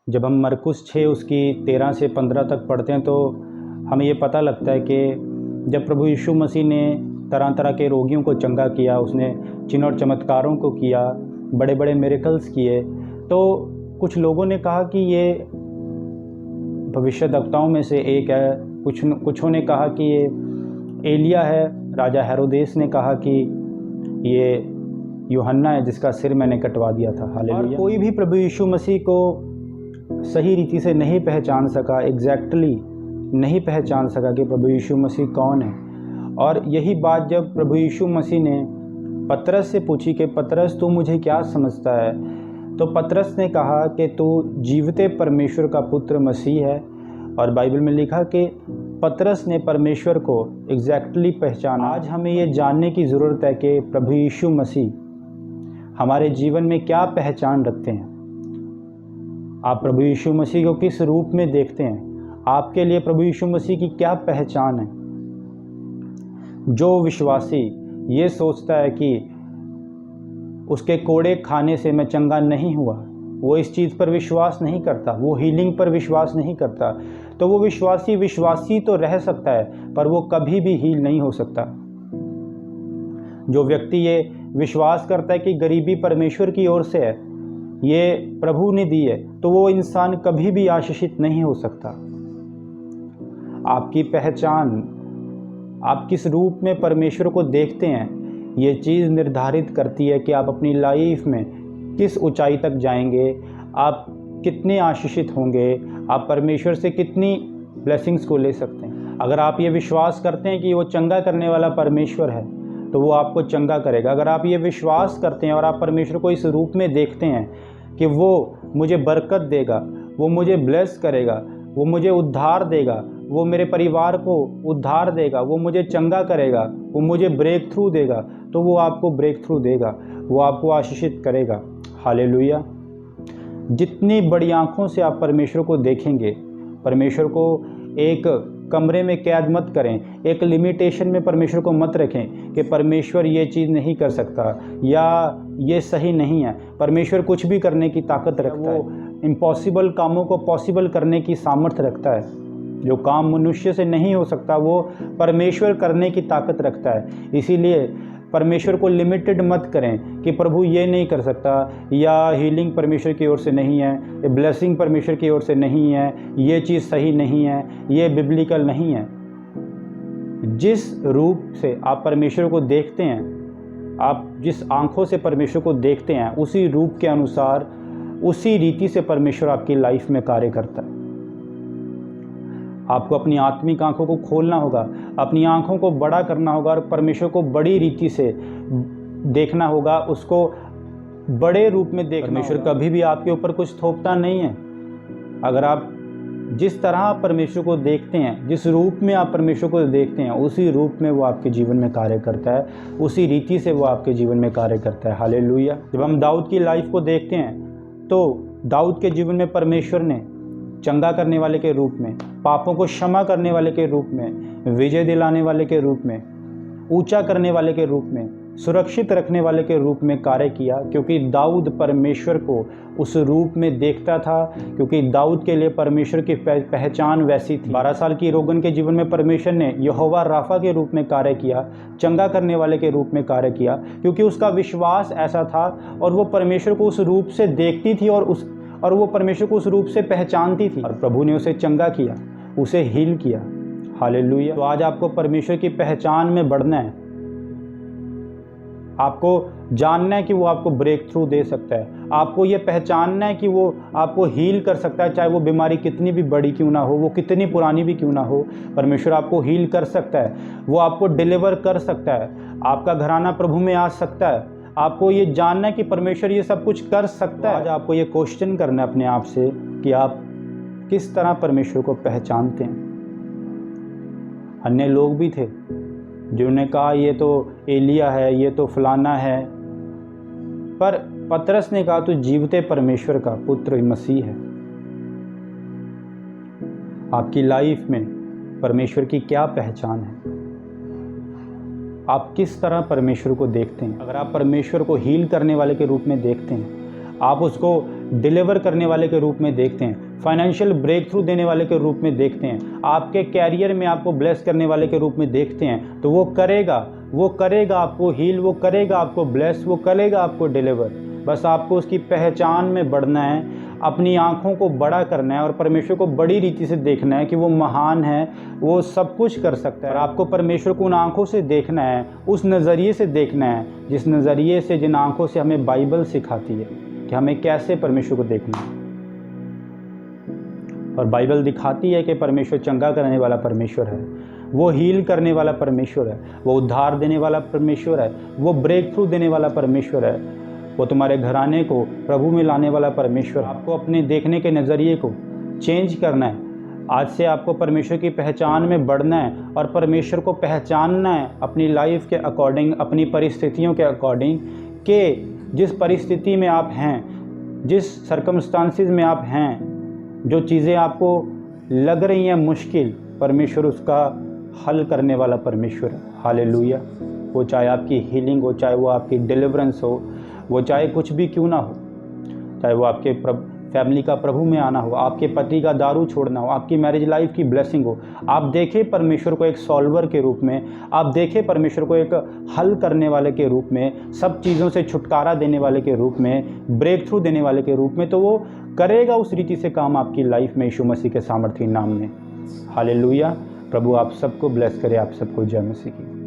जब हम मरकुस 6 उसकी 13 से 15 तक पढ़ते हैं तो हमें ये पता लगता है कि जब प्रभु यीशु मसीह ने तरह तरह के रोगियों को चंगा किया, उसने चिन्ह और चमत्कारों को किया, बड़े बड़े मिरेकल्स किए, तो कुछ लोगों ने कहा कि ये भविष्यद्वक्ताओं में से एक है, कुछों ने कहा कि ये एलिया है, राजा हेरोदेस ने कहा कि ये यूहन्ना है जिसका सिर मैंने कटवा दिया था। हालेलुया। कोई भी प्रभु यीशु मसीह को सही रीति से नहीं पहचान सका, एग्जैक्टली नहीं पहचान सका कि प्रभु यीशु मसीह कौन है। और यही बात जब प्रभु यीशु मसीह ने पतरस से पूछी कि पतरस तू मुझे क्या समझता है, तो पतरस ने कहा कि तू जीवते परमेश्वर का पुत्र मसीह है। और बाइबल में लिखा कि पतरस ने परमेश्वर को एग्जैक्टली पहचाना। आज हमें ये जानने की ज़रूरत है कि प्रभु यीशु मसीह हमारे जीवन में क्या पहचान रखते हैं। आप प्रभु यीशु मसीह को किस रूप में देखते हैं? आपके लिए प्रभु यीशु मसीह की क्या पहचान है? जो विश्वासी ये सोचता है कि उसके कोड़े खाने से मैं चंगा नहीं हुआ, वो इस चीज़ पर विश्वास नहीं करता, वो हीलिंग पर विश्वास नहीं करता, तो वो विश्वासी तो रह सकता है पर वो कभी भी हील नहीं हो सकता। जो व्यक्ति ये विश्वास करता है कि गरीबी परमेश्वर की ओर से है, ये प्रभु ने दी है, तो वो इंसान कभी भी आशीषित नहीं हो सकता। आपकी पहचान, आप किस रूप में परमेश्वर को देखते हैं, ये चीज़ निर्धारित करती है कि आप अपनी लाइफ में किस ऊंचाई तक जाएंगे, आप कितने आशीषित होंगे, आप परमेश्वर से कितनी ब्लेसिंग्स को ले सकते हैं। अगर आप ये विश्वास करते हैं कि वो चंगा करने वाला परमेश्वर है, तो वो आपको चंगा करेगा। अगर आप ये विश्वास करते हैं और आप परमेश्वर को इस रूप में देखते हैं कि वो मुझे बरकत देगा, वो मुझे ब्लेस करेगा, वो मुझे उद्धार देगा, वो मेरे परिवार को उद्धार देगा, वो मुझे चंगा करेगा, वो मुझे ब्रेक थ्रू देगा, तो वो आपको ब्रेक थ्रू देगा, वो आपको आशीषित करेगा। हालेलुया। जितनी बड़ी आँखों से आप परमेश्वर को देखेंगे, परमेश्वर को एक कमरे में कैद मत करें, एक लिमिटेशन में परमेश्वर को मत रखें कि परमेश्वर ये चीज़ नहीं कर सकता या ये सही नहीं है। परमेश्वर कुछ भी करने की ताकत रखता है, वो इम्पॉसिबल कामों को पॉसिबल करने की सामर्थ्य रखता है। जो काम मनुष्य से नहीं हो सकता वो परमेश्वर करने की ताकत रखता है। इसीलिए परमेश्वर को लिमिटेड मत करें कि प्रभु ये नहीं कर सकता, या हीलिंग परमेश्वर की ओर से नहीं है, ये ब्लेसिंग परमेश्वर की ओर से नहीं है, ये चीज़ सही नहीं है, ये बिब्लिकल नहीं है। जिस रूप से आप परमेश्वर को देखते हैं, आप जिस आंखों से परमेश्वर को देखते हैं, उसी रूप के अनुसार, उसी रीति से परमेश्वर आपकी लाइफ में कार्य करता है। आपको अपनी आत्मिक आंखों को खोलना होगा, अपनी आंखों को बड़ा करना होगा और परमेश्वर को बड़ी रीति से देखना होगा, उसको बड़े रूप में देखना। परमेश्वर कभी भी आपके ऊपर कुछ थोपता नहीं है। अगर आप जिस तरह परमेश्वर को देखते हैं, जिस रूप में आप परमेश्वर को देखते हैं, उसी रूप में वो आपके जीवन में कार्य करता है, उसी रीति से वो आपके जीवन में कार्य करता है। हालेलुया। जब हम दाऊद की लाइफ को देखते हैं तो दाऊद के जीवन में परमेश्वर ने चंगा करने वाले के रूप में, पापों को क्षमा करने वाले के रूप में, विजय दिलाने वाले के रूप में, ऊंचा करने वाले के रूप में, सुरक्षित रखने वाले के रूप में कार्य किया, क्योंकि दाऊद परमेश्वर को उस रूप में देखता था, क्योंकि दाऊद के लिए परमेश्वर की पहचान वैसी थी। 12 साल की रोगन के जीवन में परमेश्वर ने यहोवा राफा के रूप में कार्य किया, चंगा करने वाले के रूप में कार्य किया, क्योंकि उसका विश्वास ऐसा था और वो परमेश्वर को उस रूप से देखती थी और वो परमेश्वर को उस रूप से पहचानती थी, और प्रभु ने उसे चंगा किया, उसे हील किया। हालेलुया। तो आज आपको परमेश्वर की पहचान में बढ़ना है। आपको जानना है कि वो आपको ब्रेक थ्रू दे सकता है, आपको ये पहचानना है कि वो आपको हील कर सकता है, चाहे वो बीमारी कितनी भी बड़ी क्यों ना हो, वो कितनी पुरानी भी क्यों ना हो, परमेश्वर आपको हील कर सकता है, वो आपको डिलीवर कर सकता है, आपका घराना प्रभु में आ सकता है। आपको ये जानना है कि परमेश्वर ये सब कुछ कर सकता है। आज आपको ये क्वेश्चन करना है अपने आप से कि आप किस तरह परमेश्वर को पहचानते हैं। अन्य लोग भी थे जिन्होंने कहा ये तो एलिया है, ये तो फलाना है, पर पतरस ने कहा तू जीवते परमेश्वर का पुत्र मसीह है। आपकी लाइफ में परमेश्वर की क्या पहचान है? आप किस तरह परमेश्वर को देखते हैं? अगर आप परमेश्वर को हील करने वाले के रूप में देखते हैं, आप उसको डिलीवर करने वाले के रूप में देखते हैं, फाइनेंशियल ब्रेक थ्रू देने वाले के रूप में देखते हैं, आपके कैरियर में आपको ब्लेस करने वाले के रूप में देखते हैं, तो वो करेगा आपको हील, वो करेगा आपको ब्लेस, वो करेगा आपको डिलीवर। बस आपको उसकी पहचान में बढ़ना है, अपनी आँखों को बड़ा करना है और परमेश्वर को बड़ी रीति से देखना है कि वो महान है, वो सब कुछ कर सकता है। और आपको परमेश्वर को उन आँखों से देखना है, उस नज़रिए से देखना है, जिस नज़रिए से, जिन आँखों से हमें बाइबल सिखाती है कि हमें कैसे परमेश्वर को देखना है। और बाइबल दिखाती है कि परमेश्वर चंगा करने वाला परमेश्वर है, वो हील करने वाला परमेश्वर है, वो उद्धार देने वाला परमेश्वर है, वो ब्रेक थ्रू देने वाला परमेश्वर है, वो तुम्हारे घराने को प्रभु में लाने वाला परमेश्वर। आपको अपने देखने के नज़रिए को चेंज करना है। आज से आपको परमेश्वर की पहचान में बढ़ना है और परमेश्वर को पहचानना है अपनी लाइफ के अकॉर्डिंग, अपनी परिस्थितियों के अकॉर्डिंग, कि जिस परिस्थिति में आप हैं, जिस सर्कमस्टांसिस में आप हैं, जो चीज़ें आपको लग रही हैं मुश्किल, परमेश्वर उसका हल करने वाला परमेश्वर है। हालेलुया। वो चाहे आपकी हीलिंग हो, चाहे वो आपकी डिलीवरेंस हो, वो चाहे कुछ भी क्यों ना हो, चाहे वो आपके फैमिली का प्रभु में आना हो, आपके पति का दारू छोड़ना हो, आपकी मैरिज लाइफ की ब्लेसिंग हो, आप देखें परमेश्वर को एक सॉल्वर के रूप में, आप देखें परमेश्वर को एक हल करने वाले के रूप में, सब चीज़ों से छुटकारा देने वाले के रूप में, ब्रेक थ्रू देने वाले के रूप में, तो वो करेगा उस रीति से काम आपकी लाइफ में, यीशु मसीह के सामर्थी नाम में। हालेलुया। प्रभु आप सबको ब्लेस करे, आप सबको जय मसीह की।